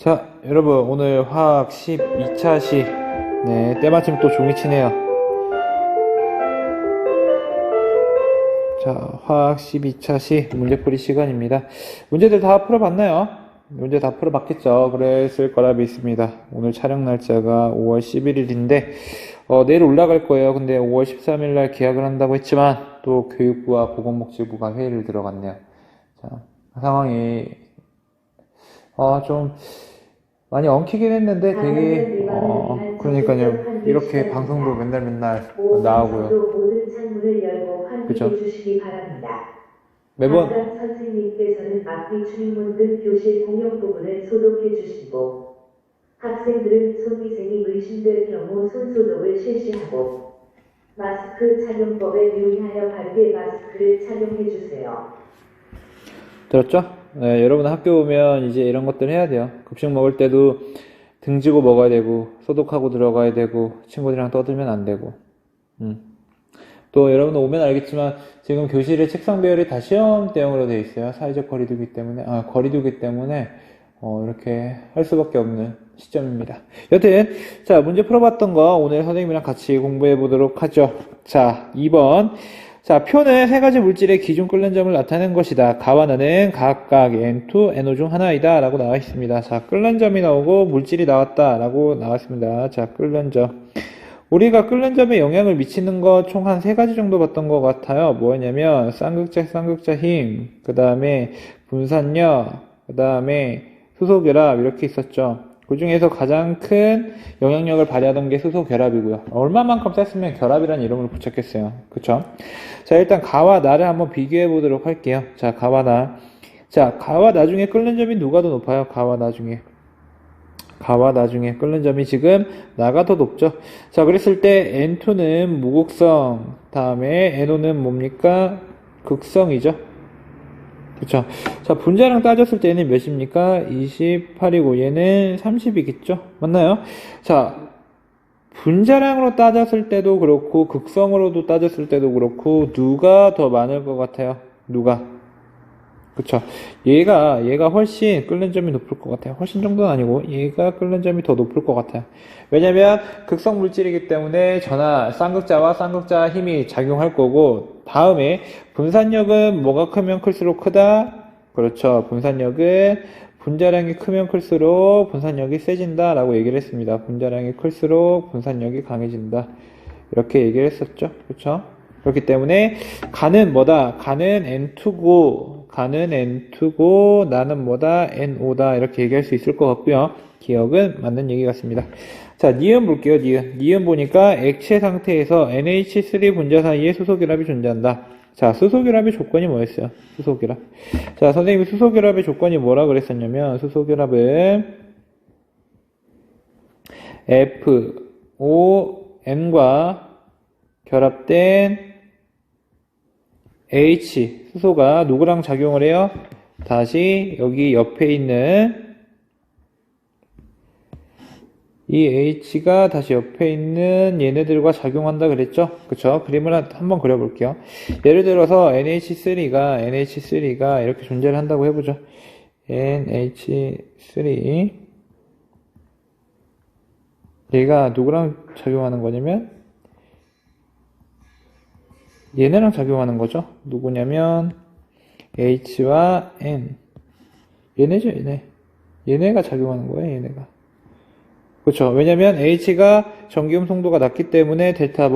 자, 여러분, 오늘 화학 12차 시, 네, 때마침 또 종이 치네요. 자, 화학 12차 시 문제풀이 시간입니다. 문제들 다 풀어봤나요? 문제 다 풀어봤겠죠? 그랬을 거라 믿습니다. 오늘 촬영 날짜가 5월 11일인데, 내일 올라갈 거예요. 근데 5월 13일 날 계약을 한다고 했지만, 또 교육부와 보건복지부가 회의를 들어갔네요. 자, 상황이, 좀, 많이 엉키긴 했는데 되게 그러니까요, 이렇게 방송도 맨날 나오고요. 모든 창문을 열고 그죠? 환기해 주시기 바랍니다. 매번 담당 선생님께서는 앞뒤 출입문 등 교실 공용 부분을 소독해 주시고 학생들은 손위생이 의심될 경우 손소독을 실시하고 마스크 착용법에 유의하여 바르게 마스크를 착용해 주세요. 들었죠? 네, 여러분 학교 오면 이제 이런 것들 해야 돼요. 급식 먹을 때도 등지고 먹어야 되고 소독하고 들어가야 되고 친구들이랑 떠들면 안 되고. 또 여러분 오면 알겠지만 지금 교실의 책상 배열이 다 시험 대용으로 되어 있어요. 사회적 거리두기 때문에 이렇게 할 수밖에 없는 시점입니다. 여튼 자, 문제 풀어봤던 거 오늘 선생님이랑 같이 공부해 보도록 하죠. 자, 2번. 자, 표는 세 가지 물질의 기준 끓는 점을 나타내는 것이다. 가와 나는 각각 N2, NO 중 하나이다 라고 나와 있습니다. 자, 끓는 점이 나오고 물질이 나왔다 라고 나왔습니다. 자, 끓는 점. 우리가 끓는 점에 영향을 미치는 거 총 한 세 가지 정도 봤던 것 같아요. 뭐였냐면 쌍극자 힘, 그 다음에 분산력, 그 다음에 수소결합 이렇게 있었죠. 그 중에서 가장 큰 영향력을 발휘하던 게 수소결합이고요. 얼마만큼 셌으면 결합이라는 이름을 붙였겠어요. 그쵸? 자, 일단 가와 나를 한번 비교해 보도록 할게요. 자, 가와 나. 자, 가와 나 중에 끓는 점이 누가 더 높아요? 가와 나 중에 끓는 점이 지금 나가 더 높죠. 자, 그랬을 때 N2는 무극성, 다음에 NO는 뭡니까? 극성이죠. 그쵸. 자, 분자량 따졌을 때는 몇입니까? 28이고 얘는 30이겠죠? 맞나요? 자, 분자량으로 따졌을 때도 그렇고 극성으로도 따졌을 때도 그렇고 누가 더 많을 것 같아요? 누가? 그쵸. 얘가 훨씬 끓는 점이 높을 것 같아요. 훨씬 정도는 아니고 얘가 끓는 점이 더 높을 것 같아요. 왜냐면 극성 물질이기 때문에 전하 쌍극자와 쌍극자 힘이 작용할 거고, 다음에 분산력은 뭐가 크면 클수록 크다? 그렇죠. 분산력은 분자량이 크면 클수록 분산력이 세진다 라고 얘기를 했습니다. 분자량이 클수록 분산력이 강해진다. 이렇게 얘기를 했었죠. 그렇죠? 그렇기 때문에 가는 뭐다? 가는 N2고 나는 뭐다? NO다. 이렇게 얘기할 수 있을 것 같고요. 기억은 맞는 얘기 같습니다. 자, 니은 볼게요. 니은 보니까 액체 상태에서 NH3 분자 사이에 수소결합이 존재한다. 자, 수소결합의 조건이 뭐였어요? 수소결합. 자, 선생님이 수소결합의 조건이 뭐라 그랬었냐면 수소결합은 FON과 결합된 H, 수소가 누구랑 작용을 해요? 다시 여기 옆에 있는 이 H가 다시 옆에 있는 얘네들과 작용한다 그랬죠? 그쵸? 그림을 한번 그려볼게요. 예를 들어서 NH3가 이렇게 존재를 한다고 해보죠. NH3 얘가 누구랑 작용하는 거냐면 얘네랑 작용하는 거죠. 누구냐면 H와 N. 얘네죠, 얘네. 얘네가 작용하는 거예요, 얘네가. 그렇죠. 왜냐면 H가 전기음 송도가 낮기 때문에 델타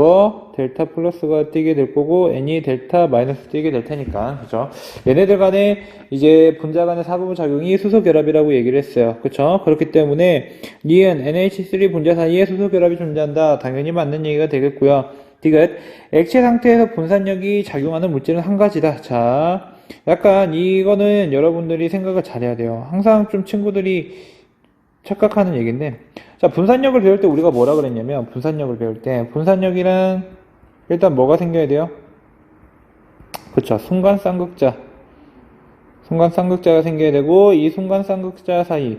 플러스가 뛰게 될 거고 N이 델타 마이너스 뛰게 될 테니까. 그렇죠. 얘네들 간에 이제 분자 간의 사부분 작용이 수소 결합이라고 얘기를 했어요. 그렇죠. 그렇기 때문에 니은 NH3 분자 사이에 수소 결합이 존재한다. 당연히 맞는 얘기가 되겠고요. 디귿. 액체 상태에서 분산력이 작용하는 물질은 한 가지다. 자, 약간 이거는 여러분들이 생각을 잘해야 돼요. 항상 좀 친구들이 착각하는 얘기인데, 자, 분산력을 배울 때 우리가 뭐라 그랬냐면, 분산력을 배울 때, 분산력이란 일단 뭐가 생겨야 돼요? 그쵸. 순간 쌍극자가 생겨야 되고, 이 순간 쌍극자 사이,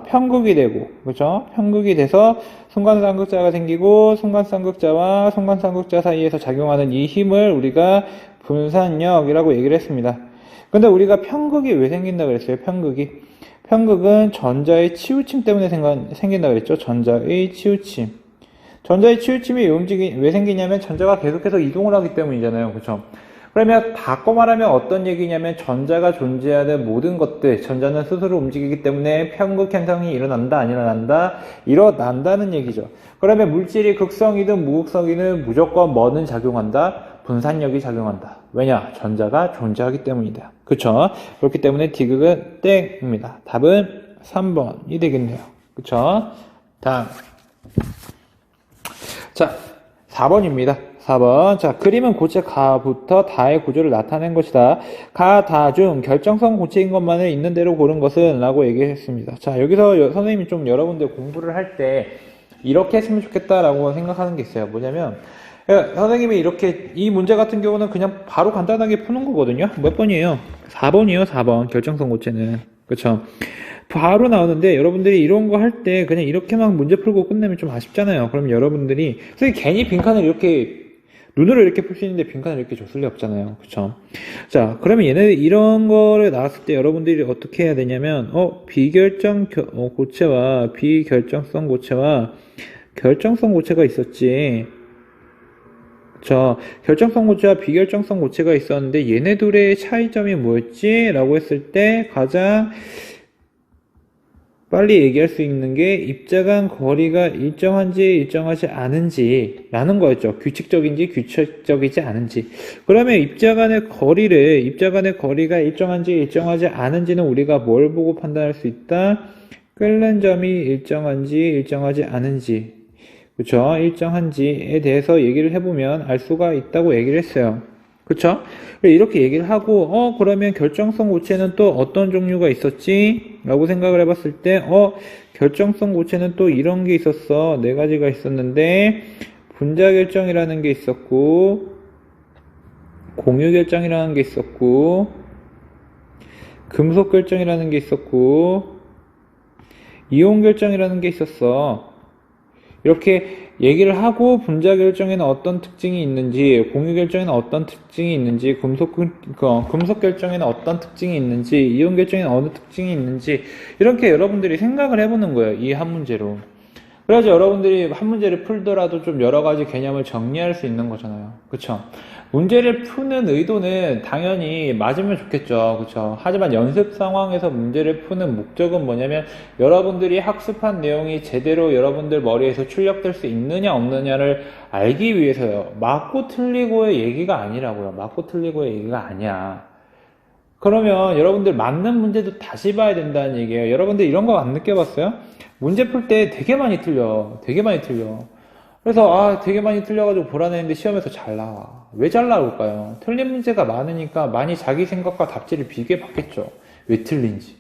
편극이 되고, 그쵸? 편극이 돼서 순간 쌍극자가 생기고, 순간 쌍극자와 순간 쌍극자 사이에서 작용하는 이 힘을 우리가 분산력이라고 얘기를 했습니다. 근데 우리가 편극이 왜 생긴다 그랬어요? 편극은 전자의 치우침 때문에 생긴다 그랬죠. 전자의 치우침. 전자의 치우침이 왜 생기냐면 전자가 계속해서 이동을 하기 때문이잖아요. 그쵸? 그러면 바꿔 말하면 어떤 얘기냐면 전자가 존재하는 모든 것들, 전자는 스스로 움직이기 때문에 편극 현상이 일어난다, 안 일어난다? 일어난다는 얘기죠. 그러면 물질이 극성이든 무극성이든 무조건 뭐는 작용한다? 분산력이 작용한다. 왜냐? 전자가 존재하기 때문이다. 그쵸? 그렇기 때문에 디귿은 땡입니다. 답은 3번이 되겠네요. 그쵸? 다음. 자, 4번입니다. 4번. 자, 그림은 고체 가부터 다의 구조를 나타낸 것이다. 가, 다 중 결정성 고체인 것만을 있는 대로 고른 것은? 라고 얘기했습니다. 자, 여기서 선생님이 좀 여러분들 공부를 할 때 이렇게 했으면 좋겠다라고 생각하는 게 있어요. 뭐냐면, 선생님이 이렇게, 이 문제 같은 경우는 그냥 바로 간단하게 푸는 거거든요. 몇 번이에요? 4번이에요, 4번. 결정성 고체는. 그쵸? 바로 나오는데 여러분들이 이런 거 할 때 그냥 이렇게 막 문제 풀고 끝내면 좀 아쉽잖아요. 그럼 여러분들이 선생님 괜히 빈칸을 이렇게 눈으로 이렇게 풀 수 있는데 빈칸을 이렇게 줬을 리 없잖아요. 그쵸? 자, 그러면 얘네들 이런 거를 나왔을 때 여러분들이 어떻게 해야 되냐면 비결정 고체와 비결정성 고체와 결정성 고체가 있었지. 자, 결정성 고체와 비결정성 고체가 있었는데 얘네 둘의 차이점이 뭐였지? 라고 했을 때 가장 빨리 얘기할 수 있는 게 입자 간 거리가 일정한지 일정하지 않은지 라는 거였죠. 규칙적인지 규칙적이지 않은지. 그러면 입자 간의 거리가 일정한지 일정하지 않은지는 우리가 뭘 보고 판단할 수 있다? 끓는 점이 일정한지 일정하지 않은지, 그쵸? 일정한지에 대해서 얘기를 해보면 알 수가 있다고 얘기를 했어요. 그쵸? 이렇게 얘기를 하고, 그러면 결정성 고체는 또 어떤 종류가 있었지? 라고 생각을 해봤을 때, 결정성 고체는 또 이런 게 있었어. 네 가지가 있었는데, 분자결정이라는 게 있었고, 공유결정이라는 게 있었고, 금속결정이라는 게 있었고, 이온결정이라는 게 있었어. 이렇게 얘기를 하고 분자 결정에는 어떤 특징이 있는지, 공유 결정에는 어떤 특징이 있는지, 금속 결정에는 어떤 특징이 있는지, 이온 결정에는 어느 특징이 있는지 이렇게 여러분들이 생각을 해보는 거예요. 이 한 문제로. 그래야지 여러분들이 한 문제를 풀더라도 좀 여러 가지 개념을 정리할 수 있는 거잖아요. 그쵸? 문제를 푸는 의도는 당연히 맞으면 좋겠죠. 그쵸? 하지만 연습 상황에서 문제를 푸는 목적은 뭐냐면 여러분들이 학습한 내용이 제대로 여러분들 머리에서 출력될 수 있느냐 없느냐를 알기 위해서요. 맞고 틀리고의 얘기가 아니라고요. 맞고 틀리고의 얘기가 아니야. 그러면 여러분들 맞는 문제도 다시 봐야 된다는 얘기예요. 여러분들 이런 거 안 느껴봤어요? 문제 풀 때 되게 많이 틀려. 되게 많이 틀려. 그래서 되게 많이 틀려가지고 보라냈는데 시험에서 잘 나와. 왜 잘 나올까요? 틀린 문제가 많으니까 많이 자기 생각과 답지를 비교해 봤겠죠. 왜 틀린지.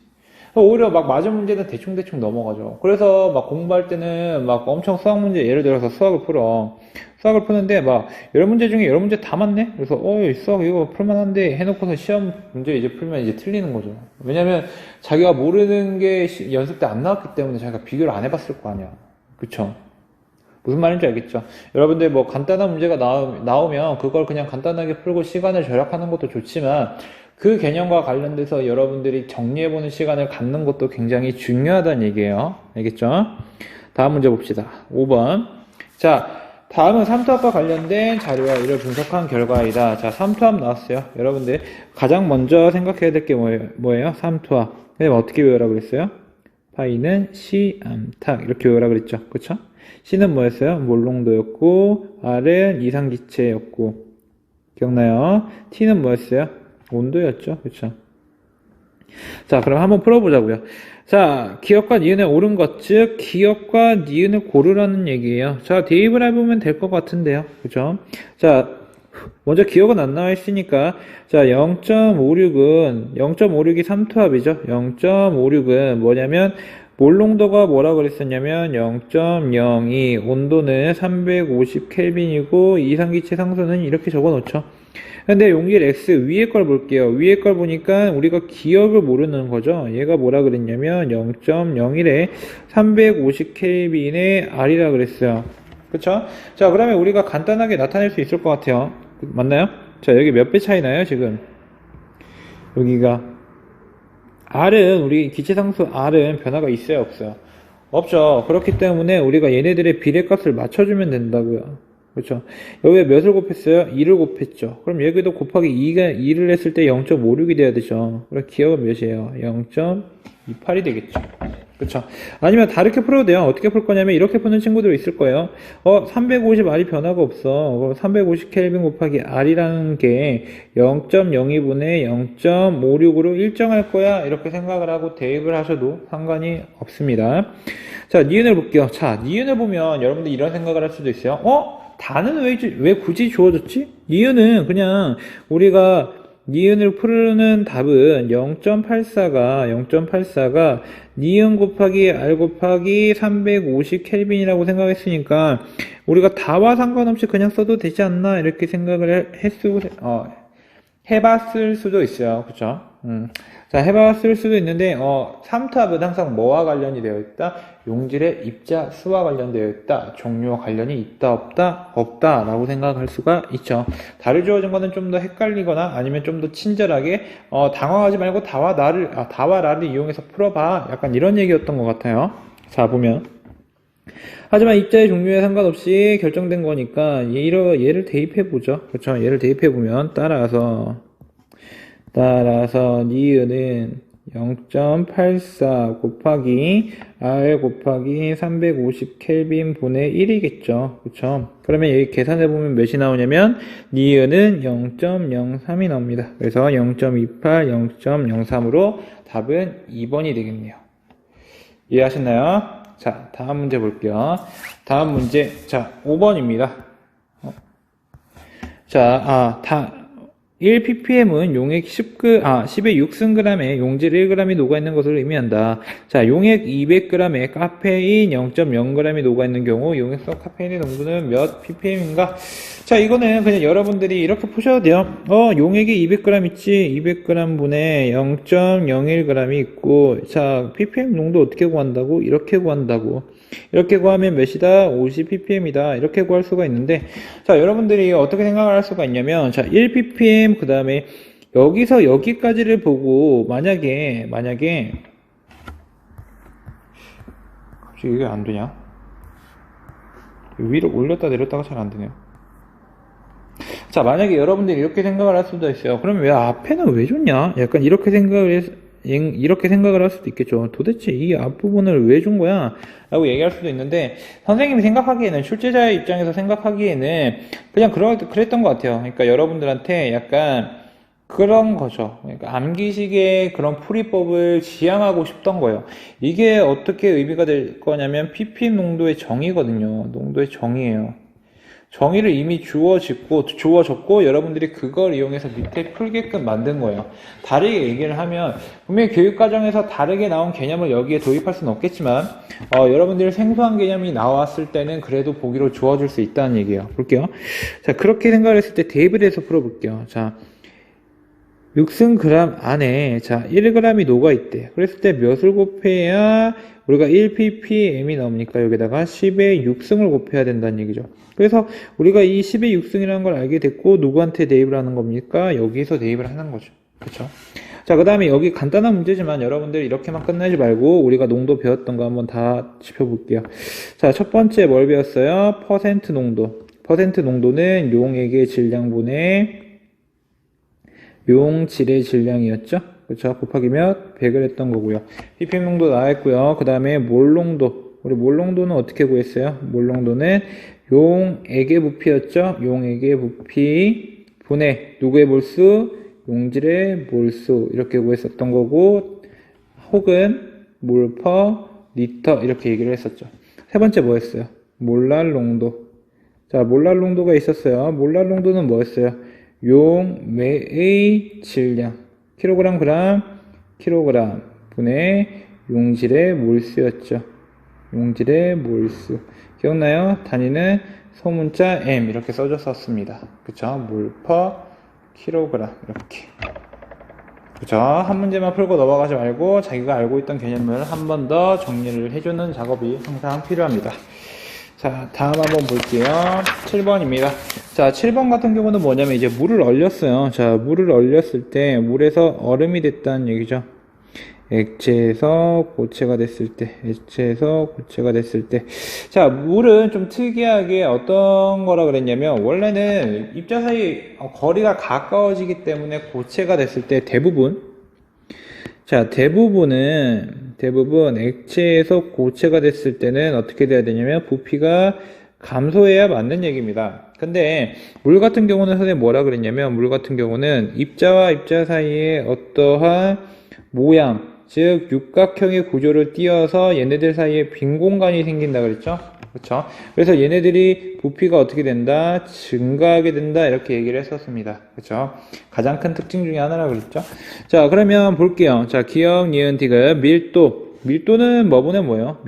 오히려 막 맞은 문제는 대충대충 넘어가죠. 그래서 막 공부할 때는 막 엄청 수학 문제, 예를 들어서 수학을 풀어. 수학을 푸는데 막 여러 문제 중에 여러 문제 다 맞네? 그래서 수학 이거 풀만한데 해놓고서 시험 문제 이제 풀면 이제 틀리는 거죠. 왜냐면 자기가 모르는 게 연습 때 안 나왔기 때문에 자기가 비교를 안 해봤을 거 아니야. 그쵸? 무슨 말인지 알겠죠? 여러분들 뭐 간단한 문제가 나오면 그걸 그냥 간단하게 풀고 시간을 절약하는 것도 좋지만 그 개념과 관련돼서 여러분들이 정리해보는 시간을 갖는 것도 굉장히 중요하다는 얘기예요. 알겠죠? 다음 문제 봅시다. 5번. 자, 다음은 삼투압과 관련된 자료와 이를 분석한 결과이다. 자, 삼투압 나왔어요. 여러분들 가장 먼저 생각해야 될 게 뭐예요? 삼투압. 그럼 어떻게 외우라 그랬어요? 파이는 C, 암탁 이렇게 외우라 그랬죠. 그쵸? C는 뭐였어요? 몰농도였고 R은 이상기체였고 기억나요? T는 뭐였어요? 온도였죠. 그쵸? 자, 그럼 한번 풀어보자고요. 자, 기억과 니은의 옳은 것, 즉 기억과 니은을 고르라는 얘기예요. 자, 대입을 해보면 될 것 같은데요. 그죠? 자, 먼저 기억은 안 나와 있으니까 자, 0.56이 삼투압이죠. 0.56은 뭐냐면 몰농도가 뭐라 그랬었냐면 0.02, 온도는 350켈빈이고 이상기체 상수는 이렇게 적어 놓죠. 근데 용길 X 위에 걸 볼게요. 위에 걸 보니까 우리가 기억을 모르는 거죠. 얘가 뭐라 그랬냐면 0.01에 350켈빈의 R이라 그랬어요. 그쵸? 자, 그러면 우리가 간단하게 나타낼 수 있을 것 같아요. 맞나요? 자, 여기 몇 배 차이 나요, 지금? 여기가 R은, 우리 기체상수 R은 변화가 있어요, 없어요? 없죠. 그렇기 때문에 우리가 얘네들의 비례값을 맞춰주면 된다고요. 그렇죠. 여기에 몇을 곱했어요? 2를 곱했죠. 그럼 여기도 곱하기 2를 했을 때 0.56이 돼야 되죠. 그럼 기억은 몇이에요? 0.28이 되겠죠. 그렇죠. 아니면 다르게 풀어도 돼요. 어떻게 풀 거냐면 이렇게 푸는 친구들 있을 거예요. 350 R이 변화가 없어. 그럼 350 켈빈 곱하기 R이라는 게 0.02분의 0.56으로 일정할 거야. 이렇게 생각을 하고 대입을 하셔도 상관이 없습니다. 자, 니은을 볼게요. 자, 니은을 보면 여러분들 이런 생각을 할 수도 있어요. 다는 왜 굳이 주어졌지? 니은은 그냥 우리가 니은을 푸는 답은 0.84가 니은 곱하기 R 곱하기 350 켈빈이라고 생각했으니까 우리가 다와 상관없이 그냥 써도 되지 않나 이렇게 생각을 해봤을 수도 있어요. 그쵸? 자, 해봤을 수도 있는데, 3탑은 항상 뭐와 관련이 되어 있다? 용질의 입자 수와 관련되어 있다. 종류와 관련이 있다, 없다? 없다. 라고 생각할 수가 있죠. 달을 주어진 거는 좀 더 헷갈리거나 아니면 좀 더 친절하게, 당황하지 말고 다와 라를 이용해서 풀어봐. 약간 이런 얘기였던 것 같아요. 자, 보면. 하지만 입자의 종류에 상관없이 결정된 거니까 얘를 대입해보죠. 그렇죠? 얘를 대입해보면 따라서 니은은 0.84 곱하기 R 곱하기 350 켈빈 분의 1이겠죠. 그쵸? 그러면 여기 계산해보면 몇이 나오냐면 니은은 0.03이 나옵니다. 그래서 0.28, 0.03으로 답은 2번이 되겠네요. 이해하셨나요? 자, 다음 문제 볼게요. 다음 문제, 자, 5번입니다. 1ppm은 용액 10의 6승g에 용질 1g이 녹아있는 것을 의미한다. 자, 용액 200g에 카페인 0.0g이 녹아있는 경우 용액성 카페인의 농도는 몇 ppm인가? 자, 이거는 그냥 여러분들이 이렇게 푸셔도 돼요. 용액이 200g 있지? 200g 분에 0.01g이 있고, 자, ppm 농도 어떻게 구한다고? 이렇게 구한다고. 이렇게 구하면 몇이다? 50ppm이다. 이렇게 구할 수가 있는데, 자, 여러분들이 어떻게 생각을 할 수가 있냐면, 자, 1ppm, 그 다음에 여기서 여기까지를 보고, 만약에, 갑자기 이게 안 되냐? 위로 올렸다 내렸다가 잘 안 되네요. 자, 만약에 여러분들이 이렇게 생각을 할 수도 있어요. 그러면 왜 앞에는 왜 줬냐? 약간 이렇게 생각을 할 수도 있겠죠. 도대체 이 앞부분을 왜 준 거야? 라고 얘기할 수도 있는데, 선생님이 생각하기에는, 출제자의 입장에서 생각하기에는 그냥 그랬던 것 같아요. 그러니까 여러분들한테 약간 그런 거죠. 그러니까 암기식의 그런 풀이법을 지향하고 싶던 거예요. 이게 어떻게 의미가 될 거냐면 ppm 농도의 정의거든요. 농도의 정의예요. 정의를 이미 주어졌고 여러분들이 그걸 이용해서 밑에 풀게끔 만든 거예요. 다르게 얘기를 하면 분명히 교육과정에서 다르게 나온 개념을 여기에 도입할 수는 없겠지만 여러분들이 생소한 개념이 나왔을 때는 그래도 보기로 주어질 수 있다는 얘기예요. 볼게요. 자, 그렇게 생각을 했을 때 대입을 해서 풀어볼게요. 자, 6승g 안에 자 1g이 녹아있대. 그랬을 때 몇을 곱해야 우리가 1ppm이 나옵니까? 여기다가 10의 6승을 곱해야 된다는 얘기죠. 그래서 우리가 이 10의 6승이라는 걸 알게 됐고 누구한테 대입을 하는 겁니까? 여기서 대입을 하는 거죠. 그렇죠? 자, 그 다음에 여기 간단한 문제지만 여러분들 이렇게만 끝내지 말고 우리가 농도 배웠던 거 한번 다 짚어볼게요. 자, 첫 번째 뭘 배웠어요? 퍼센트 농도. 퍼센트 농도는 용액의 질량분의 용질의 질량이었죠? 그렇죠? 곱하기 몇? 100을 했던 거고요. ppm 농도 나와있고요. 그 다음에 몰 농도. 우리 몰 농도는 어떻게 구했어요? 몰 농도는 용액의 부피였죠? 용액의 부피 분의 누구의 몰수? 용질의 몰수. 이렇게 구했었던 거고, 혹은 몰 퍼 리터 이렇게 얘기를 했었죠. 세 번째 뭐였어요? 몰랄 농도. 자, 몰랄 농도가 있었어요. 몰랄 농도는 뭐였어요? 용매의 질량 킬로그램 분의 용질의 몰수였죠. 용질의 몰수 기억나요? 단위는 소문자 m 이렇게 써줬었습니다. 그쵸? 몰 퍼 킬로그램 이렇게. 그쵸? 한 문제만 풀고 넘어가지 말고 자기가 알고 있던 개념을 한 번 더 정리를 해주는 작업이 항상 필요합니다. 자, 다음 한번 볼게요. 7번입니다. 자, 7번 같은 경우는 뭐냐면 이제 물을 얼렸어요. 자, 물을 얼렸을 때 물에서 얼음이 됐다는 얘기죠. 액체에서 고체가 됐을 때, 액체에서 고체가 됐을 때. 자, 물은 좀 특이하게 어떤 거라 그랬냐면, 원래는 입자 사이 거리가 가까워지기 때문에 고체가 됐을 때 대부분 액체에서 고체가 됐을 때는 어떻게 돼야 되냐면, 부피가 감소해야 맞는 얘기입니다. 근데 물 같은 경우는 선생님 뭐라 그랬냐면, 물 같은 경우는 입자와 입자 사이에 어떠한 모양, 즉 육각형의 구조를 띄어서 얘네들 사이에 빈 공간이 생긴다 그랬죠? 그렇죠? 그래서 얘네들이 부피가 어떻게 된다? 증가하게 된다 이렇게 얘기를 했었습니다. 그렇죠? 가장 큰 특징 중에 하나라 그랬죠? 자, 그러면 볼게요. 자, 기억, 니은, 디귿, 밀도는 뭐분의 뭐예요?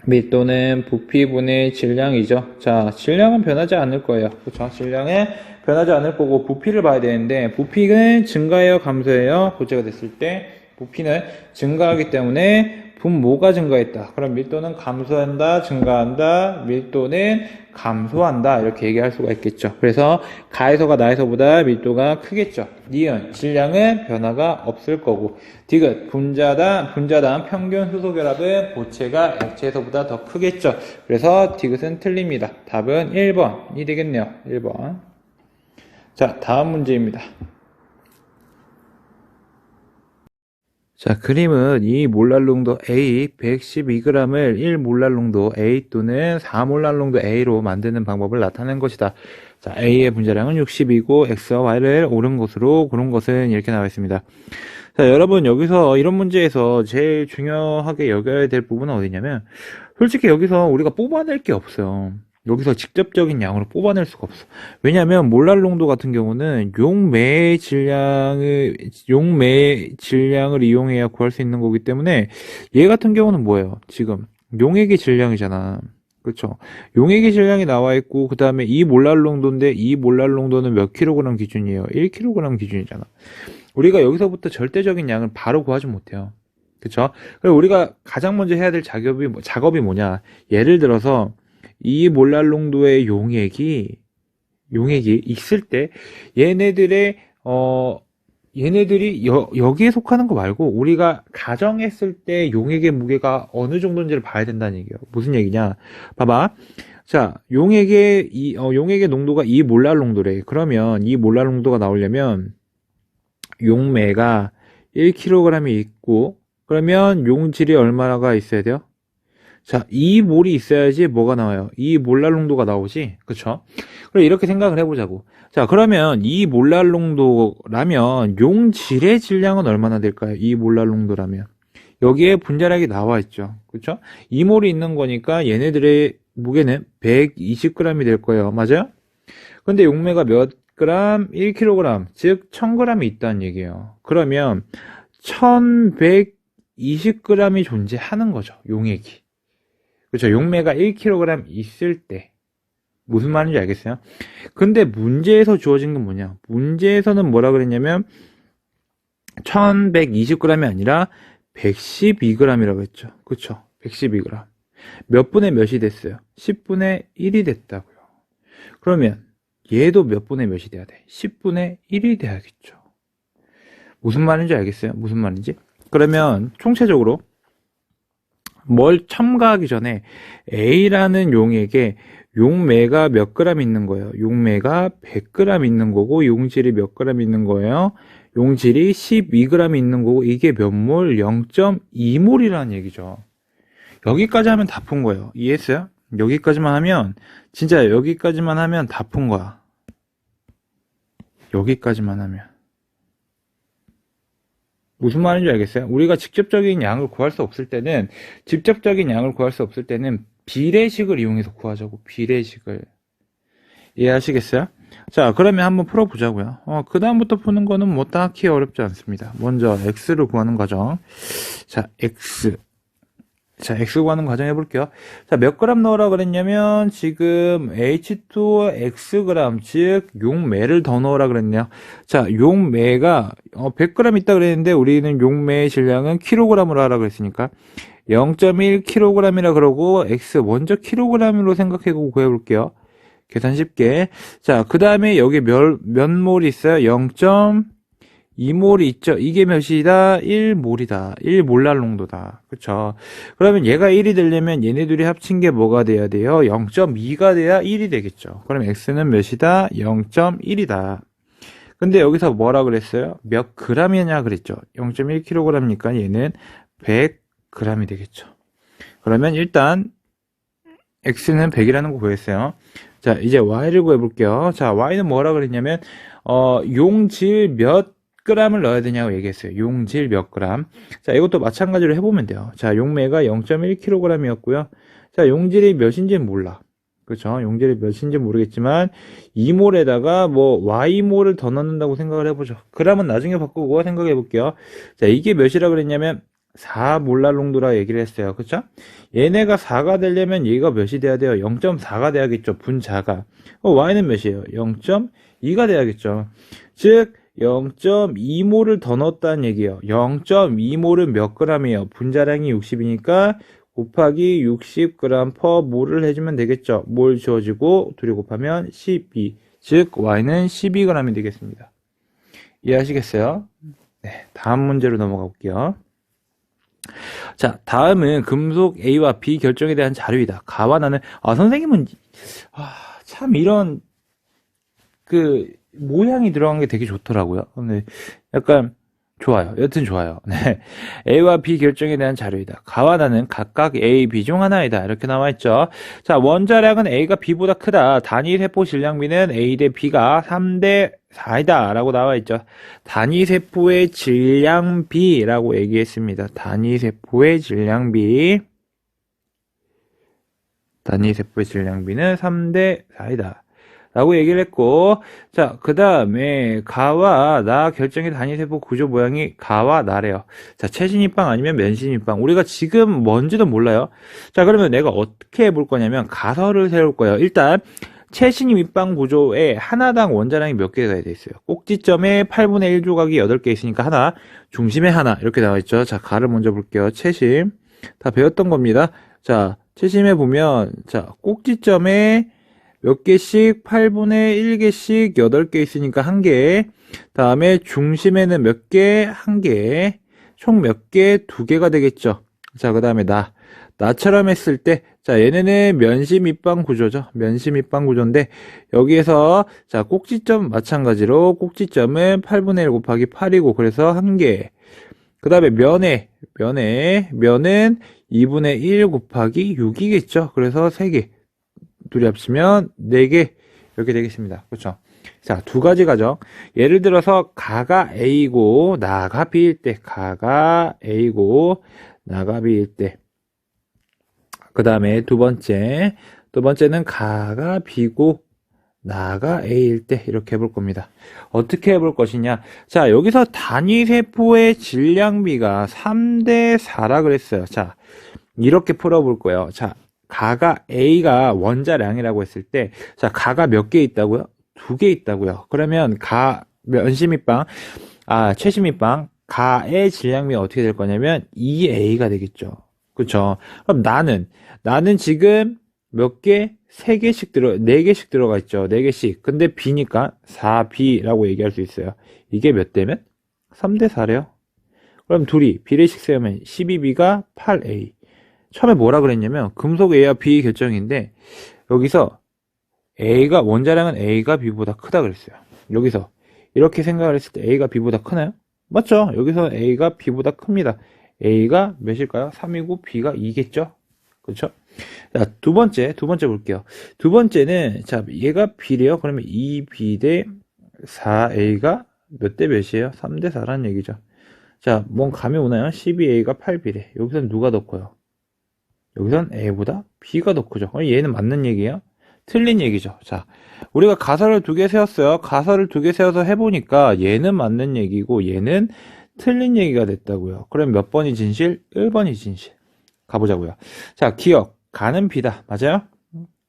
밀도는 부피분의 질량이죠. 자, 질량은 변하지 않을 거예요. 그렇죠? 질량은 변하지 않을 거고 부피를 봐야 되는데 부피는 증가해요, 감소해요? 고체가 됐을 때 부피는 증가하기 때문에 분모가 증가했다. 그럼 밀도는 감소한다, 증가한다, 밀도는 감소한다. 이렇게 얘기할 수가 있겠죠. 그래서 가에서가 나에서보다 밀도가 크겠죠. 니은, 질량은 변화가 없을 거고. 디귿, 분자단 평균 수소 결합은 고체가 액체에서보다 더 크겠죠. 그래서 디귿은 틀립니다. 답은 1번이 되겠네요. 1번. 자, 다음 문제입니다. 자, 그림은 2몰랄 농도 A 112g을 1몰랄 농도 A 또는 4몰랄 농도 A로 만드는 방법을 나타낸 것이다. 자, A의 분자량은 60이고 X와 Y를 옳은 것으로 고른 것은 이렇게 나와 있습니다. 자, 여러분 여기서 이런 문제에서 제일 중요하게 여겨야 될 부분은 어디냐면 솔직히 여기서 우리가 뽑아낼 게 없어요. 여기서 직접적인 양으로 뽑아낼 수가 없어. 왜냐하면 몰랄 농도 같은 경우는 용매의 질량을 이용해야 구할 수 있는 거기 때문에 얘 같은 경우는 뭐예요? 지금 용액의 질량이잖아. 그렇죠? 용액의 질량이 나와 있고 그 다음에 이 몰랄 농도인데 이 몰랄 농도는 몇 킬로그램 기준이에요? 1kg 기준이잖아. 우리가 여기서부터 절대적인 양을 바로 구하지 못해요. 그렇죠? 그리고 우리가 가장 먼저 해야 될 작업이 뭐냐? 예를 들어서 이 몰랄 농도의 용액이 있을 때 얘네들이 여기에 속하는 거 말고 우리가 가정했을 때 용액의 무게가 어느 정도인지를 봐야 된다는 얘기예요. 무슨 얘기냐? 봐봐. 자, 용액의 농도가 이 몰랄 농도래. 그러면 이 몰랄 농도가 나오려면 용매가 1kg이 있고 그러면 용질이 얼마가 있어야 돼요? 자, 이 몰이 있어야지 뭐가 나와요? 이 몰랄 농도가 나오지? 그쵸? 그럼 이렇게 생각을 해보자고. 자, 그러면 이 몰랄 농도라면 용질의 질량은 얼마나 될까요? 이 몰랄 농도라면. 여기에 분자량이 나와 있죠. 그쵸? 이 몰이 있는 거니까 얘네들의 무게는 120g이 될 거예요. 맞아요? 근데 용매가 몇 그램? 1kg, 즉 1000g이 있다는 얘기예요. 그러면 1120g이 존재하는 거죠. 용액이. 그렇죠. 용매가 1kg 있을 때 무슨 말인지 알겠어요? 근데 문제에서 주어진 건 뭐냐? 문제에서는 뭐라 그랬냐면 1120g이 아니라 112g이라고 했죠. 그렇죠. 112g. 몇 분의 몇이 됐어요? 10분의 1이 됐다고요. 그러면 얘도 몇 분의 몇이 돼야 돼? 10분의 1이 돼야겠죠. 무슨 말인지 알겠어요? 무슨 말인지? 그러면 총체적으로 뭘 첨가하기 전에 A라는 용액에 용매가 몇 그램 있는 거예요? 용매가 100g 있는 거고 용질이 몇 그램 있는 거예요? 용질이 12g 있는 거고 이게 몇 몰? 0.2몰이라는 얘기죠. 여기까지 하면 다 푼 거예요. 이해했어요? 여기까지만 하면 진짜 여기까지만 하면 다 푼 거야. 여기까지만 하면 무슨 말인지 알겠어요? 우리가 직접적인 양을 구할 수 없을 때는 비례식을 이용해서 구하자고. 비례식을. 이해하시겠어요? 자, 그러면 한번 풀어보자고요. 그 다음부터 푸는 거는 뭐 딱히 어렵지 않습니다. 먼저 x를 구하는 과정. 자, x 구하는 과정 해볼게요. 자, 몇 그램 넣으라 그랬냐면, 지금 H2O Xg, 즉, 용매를 더 넣으라 그랬네요. 자, 용매가 100g 있다 그랬는데, 우리는 용매의 질량은 kg으로 하라 그랬으니까, 0.1kg이라 그러고, X 먼저 kg으로 생각하고 구해볼게요. 계산 쉽게. 자, 그 다음에 여기 몇 몰이 있어요? 2몰이 있죠. 이게 몇이다? 1몰이다. 1몰랄 농도다. 그쵸? 그러면 얘가 1이 되려면 얘네 둘이 합친 게 뭐가 돼야 돼요? 0.2가 돼야 1이 되겠죠. 그럼 x는 몇이다? 0.1이다. 근데 여기서 뭐라 그랬어요? 몇 g이냐 그랬죠. 0.1kg니까 얘는 100g이 되겠죠. 그러면 일단 x는 100이라는 거 구했어요. 자, 이제 y를 구해볼게요. 자, y는 뭐라 그랬냐면 용질 몇 g을 넣어야 되냐고 얘기했어요. 용질 몇 g. 자, 이것도 마찬가지로 해보면 돼요. 자, 용매가 0.1kg이었고요. 자, 용질이 몇인지는 몰라. 그렇죠? 용질이 몇인지 모르겠지만 2몰에다가 뭐 y몰을 더 넣는다고 생각을 해보죠. g은 나중에 바꾸고 생각해 볼게요. 자, 이게 몇이라 그랬냐면 4몰랄 농도라 얘기를 했어요. 그쵸? 얘네가 4가 되려면 얘가 몇이 돼야 돼요? 0.4가 돼야겠죠. 분자가. y는 몇이에요? 0.2가 돼야겠죠. 즉 0.2몰을 더 넣었다는 얘기예요. 0.2몰은 몇 g이에요? 분자량이 60이니까 곱하기 60g per 몰을 해주면 되겠죠. 몰 지워지고 둘이 곱하면 12. 즉 y는 12g이 되겠습니다. 이해하시겠어요? 네, 다음 문제로 넘어가 볼게요. 자, 다음은 금속 A와 B 결정에 대한 자료이다. 가와 나는, 선생님은, 참 이런, 모양이 들어간 게 되게 좋더라고요. 근데 약간, 좋아요. 여튼 좋아요. 네. A와 B 결정에 대한 자료이다. 가와 나는 각각 A, B 중 하나이다. 이렇게 나와있죠. 자, 원자량은 A가 B보다 크다. 단위세포 질량비는 A 대 B가 3대 4이다. 라고 나와있죠. 단위세포의 질량비라고 얘기했습니다. 단위세포의 질량비. 단위세포의 질량비는 3대 4이다. 라고 얘기를 했고, 자, 그 다음에 가와 나 결정의 단위세포 구조 모양이 가와 나래요. 자, 최신입방 아니면 면신입방. 우리가 지금 뭔지도 몰라요. 자, 그러면 내가 어떻게 해볼 거냐면 가설을 세울 거예요. 일단 최신입방 구조에 하나당 원자량이 몇 개가 돼 있어요. 꼭지점에 8분의 1 조각이 8개 있으니까 하나, 중심에 하나 이렇게 나와 있죠. 자, 가를 먼저 볼게요. 최신 다 배웠던 겁니다. 자, 최신에 보면 자, 꼭지점에 몇 개씩 8분의 1개씩 8개 있으니까 1개. 다음에 중심에는 몇 개? 1개. 총 몇 개? 2개가 되겠죠. 자, 그 다음에 나처럼 했을 때, 자, 얘네는 면심입방 구조죠. 면심입방 구조인데, 여기에서, 자, 꼭지점 마찬가지로, 꼭지점은 8분의 1 곱하기 8이고, 그래서 1개. 그 다음에 면은 2분의 1 곱하기 6이겠죠. 그래서 3개. 둘이 합치면 4개 이렇게 되겠습니다. 그렇죠? 자, 두 가지 가정. 예를 들어서 가가 A고 나가 B일 때, 가가 A고 나가 B일 때. 그 다음에 두 번째는 가가 B고 나가 A일 때 이렇게 해볼 겁니다. 어떻게 해볼 것이냐? 자, 여기서 단위세포의 질량비가 3대 4라 그랬어요. 자, 이렇게 풀어볼 거예요. 자, 가가 A가 원자량이라고 했을 때, 자, 가가 몇 개 있다고요? 2개 있다고요. 그러면 면심입방, 최심입방, 가의 질량비가 어떻게 될 거냐면 2A가 되겠죠. 그쵸? 그럼 나는 지금 몇 개? 4개씩 들어가 있죠. 4개씩. 근데 B니까 4B라고 얘기할 수 있어요. 이게 몇 대면? 3대 4래요. 그럼 둘이 비례식 세우면 12B가 8A. 처음에 뭐라 그랬냐면 금속 A와 B 결정인데 여기서 원자량은 A가 B보다 크다 그랬어요. 여기서 이렇게 생각을 했을 때 A가 B보다 크나요? 맞죠? 여기서 A가 B보다 큽니다. A가 몇일까요? 3이고 B가 2겠죠? 그렇죠? 자, 두 번째 볼게요. 두 번째는 자, 얘가 B래요. 그러면 2B 대 4A가 몇 대 몇이에요? 3대 4라는 얘기죠. 자, 뭔 감이 오나요? 12A가 8B래. 여기서는 누가 더 커요? 여기선 A보다 B가 더 크죠. 얘는 맞는 얘기예요? 틀린 얘기죠. 자, 우리가 가설을 2개 세웠어요. 가설을 2개 세워서 해보니까 얘는 맞는 얘기고 얘는 틀린 얘기가 됐다고요. 그럼 몇 번이 진실? 1번이 진실. 가보자고요. 자, 기억. 가는 B다. 맞아요?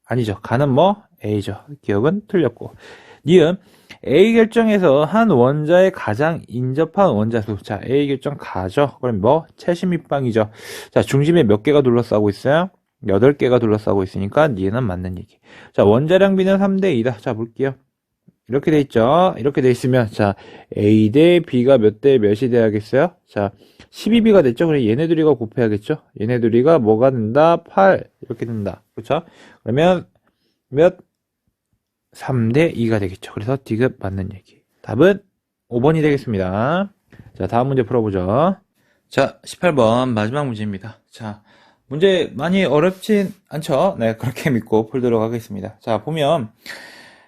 아니죠. 가는 뭐? A죠. 기억은 틀렸고. 니은 A 결정에서 한 원자의 가장 인접한 원자수. 자, A 결정 가죠. 그럼 뭐? 최심입방이죠. 자, 중심에 몇 개가 둘러싸고 있어요? 8개가 둘러싸고 있으니까 얘는 맞는 얘기. 자, 원자량비는 3대 2다. 자, 볼게요. 이렇게 돼 있죠. 이렇게 돼 있으면 자 A 대 B가 몇 대 몇이 돼야겠어요? 자 12B가 됐죠. 그럼 얘네들이가 곱해야겠죠. 얘네들이가 뭐가 된다? 8 이렇게 된다. 그렇죠? 그러면 몇? 3대 2가 되겠죠. 그래서 D급 맞는 얘기. 답은 5번이 되겠습니다. 자, 다음 문제 풀어보죠. 자, 18번 마지막 문제입니다. 자, 문제 많이 어렵진 않죠? 네, 그렇게 믿고 풀도록 하겠습니다. 자, 보면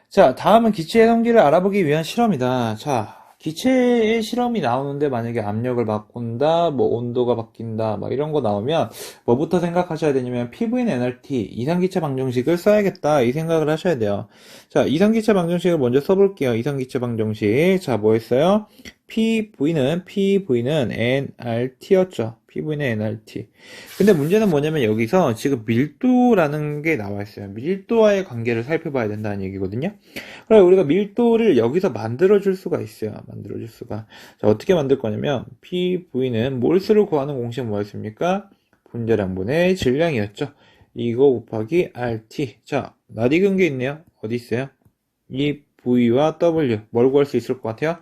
자, 다음은 기체의 성질을 알아보기 위한 실험이다. 자, 기체의 실험이 나오는데 만약에 압력을 바꾼다, 뭐 온도가 바뀐다, 막 이런 거 나오면 뭐부터 생각하셔야 되냐면 PV는 nRT, 이상기체 방정식을 써야겠다 이 생각을 하셔야 돼요. 자, 이상기체 방정식을 먼저 써볼게요. 이상기체 방정식. 자, 뭐 했어요? PV는 nRT였죠. PV는 nRT. 근데 문제는 뭐냐면 여기서 지금 밀도라는 게 나와 있어요. 밀도와의 관계를 살펴봐야 된다는 얘기거든요. 그럼 우리가 밀도를 여기서 만들어줄 수가 있어요. 만들어줄 수가. 자, 어떻게 만들 거냐면 PV는 몰수를 구하는 공식 뭐였습니까? 분자량분의 질량이었죠. 이거 곱하기 RT. 자, 낯익은 게 있네요. 어디 있어요? 이 V와 W 뭘 구할 수 있을 것 같아요?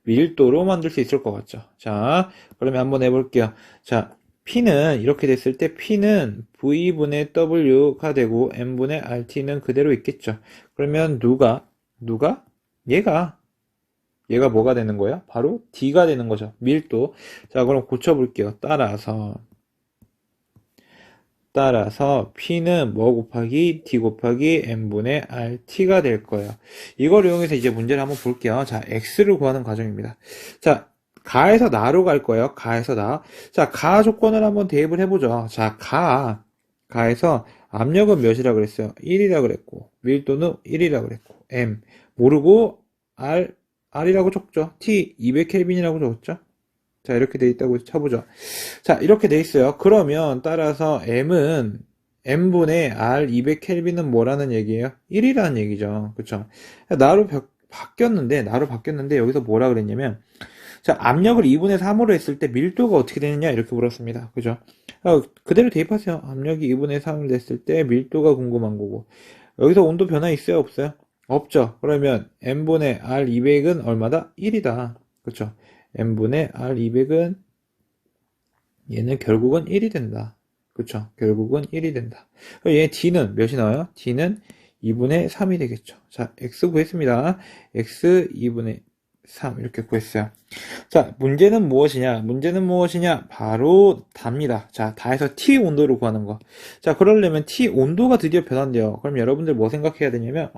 밀도로 만들 수 있을 것 같죠. 자, 그러면 한번 해볼게요. 자, P는 이렇게 됐을 때 P는 V분의 W가 되고 M분의 RT는 그대로 있겠죠. 그러면 누가? 얘가 뭐가 되는 거예요? 바로 D가 되는 거죠. 밀도. 자, 그럼 고쳐볼게요. 따라서 P는 뭐 곱하기 D 곱하기 N분의 RT가 될 거예요. 이걸 이용해서 이제 문제를 한번 볼게요. 자, X를 구하는 과정입니다. 자, 가에서 나로 갈 거예요. 가에서 나. 자, 가 조건을 한번 대입을 해보죠. 자, 가에서 압력은 몇이라 그랬어요? 1이라 그랬고, 밀도는 1이라 그랬고, M. 모르고 R이라고 적죠. T 200켈빈이라고 적었죠. 자, 이렇게 돼 있다고 쳐보죠. 자, 이렇게 돼 있어요. 그러면 따라서 M은 M분의 R 200켈빈은 뭐라는 얘기예요? 1이라는 얘기죠. 그쵸? 나로 바뀌었는데 여기서 뭐라 그랬냐면 자, 압력을 2분의 3으로 했을 때 밀도가 어떻게 되느냐 이렇게 물었습니다. 그죠? 그대로 대입하세요. 압력이 2분의 3을 냈을 때 밀도가 궁금한 거고 여기서 온도 변화 있어요? 없어요? 없죠. 그러면 M분의 R 200은 얼마다? 1이다. 그쵸? M분의 R200은 얘는 결국은 1이 된다. 그쵸? 결국은 1이 된다. 얘 D는 몇이 나와요? D는 2분의 3이 되겠죠. 자, X 구했습니다. X 2분의 3 이렇게 구했어요. 자, 문제는 무엇이냐? 바로 답니다. 자, 다해서 T 온도를 구하는 거. 자, 그러려면 T 온도가 드디어 변한대요. 그럼 여러분들 뭐 생각해야 되냐면,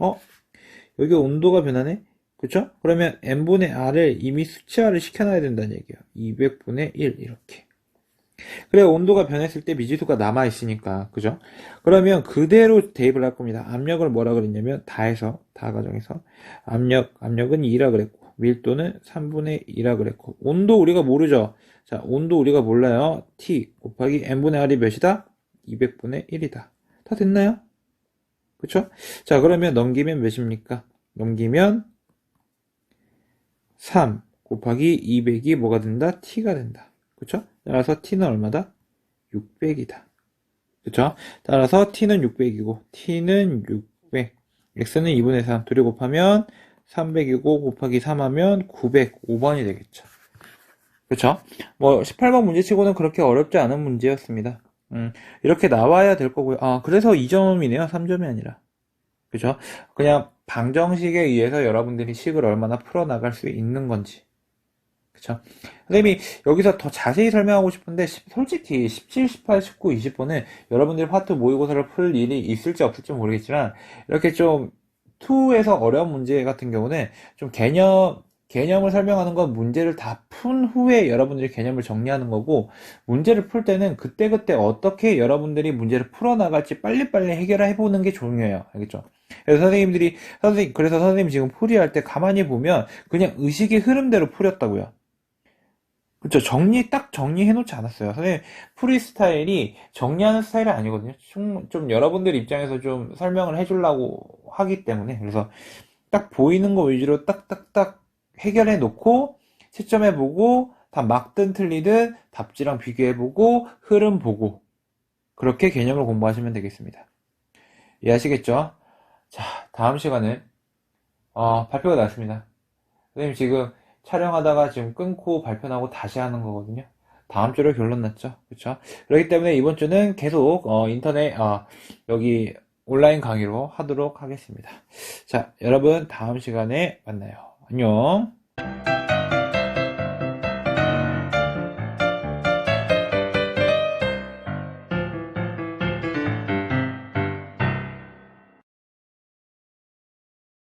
여기 온도가 변하네? 그쵸? 그러면 n분의 r을 이미 수치화를 시켜놔야 된다는 얘기예요. 200분의 1 이렇게. 그래 온도가 변했을 때 미지수가 남아있으니까 그죠? 그러면 그대로 대입을 할 겁니다. 압력을 뭐라 그랬냐면 다 가정해서 압력은 2라 그랬고 밀도는 3분의 2라 그랬고 온도 우리가 모르죠? 자, 온도 우리가 몰라요. T 곱하기 n분의 r이 몇이다? 200분의 1이다. 다 됐나요? 그쵸? 자, 그러면 넘기면 몇입니까? 넘기면 3 곱하기 200이 뭐가 된다? T가 된다. 그쵸? 따라서 T는 얼마다? 600이다. 그쵸? 따라서 T는 600이고 T는 600 X는 2분의 3 둘이 곱하면 300이고 곱하기 3 하면 905번이 되겠죠. 그쵸? 뭐 18번 문제치고는 그렇게 어렵지 않은 문제였습니다. 이렇게 나와야 될 거고요. 그래서 2점이네요. 3점이 아니라. 그죠? 그냥 방정식에 의해서 여러분들이 식을 얼마나 풀어나갈 수 있는 건지. 그쵸? 선생님이 여기서 더 자세히 설명하고 싶은데, 솔직히 17, 18, 19, 20번은 여러분들이 파트 모의고사를 풀 일이 있을지 없을지 모르겠지만, 이렇게 좀 2에서 어려운 문제 같은 경우는 좀 개념을 설명하는 건 문제를 다 푼 후에 여러분들이 개념을 정리하는 거고, 문제를 풀 때는 그때그때 어떻게 여러분들이 문제를 풀어나갈지 빨리빨리 해결해보는 게 중요해요. 알겠죠? 그래서 그래서 선생님 지금 풀이할 때 가만히 보면 그냥 의식의 흐름대로 풀였다고요. 그쵸? 딱 정리해놓지 않았어요. 선생님, 풀이 스타일이 정리하는 스타일이 아니거든요. 좀 여러분들 입장에서 좀 설명을 해주려고 하기 때문에. 그래서 딱 보이는 거 위주로 딱딱딱 해결해 놓고, 채점해 보고, 다 맞든 틀리든 답지랑 비교해 보고, 흐름 보고, 그렇게 개념을 공부하시면 되겠습니다. 이해하시겠죠? 자, 다음 시간은 발표가 났습니다. 선생님 지금 촬영하다가 지금 끊고 발표하고 다시 하는 거거든요. 다음 주로 결론 났죠. 그렇죠? 그렇기 때문에 이번 주는 계속 여기 온라인 강의로 하도록 하겠습니다. 자, 여러분 다음 시간에 만나요. 안녕.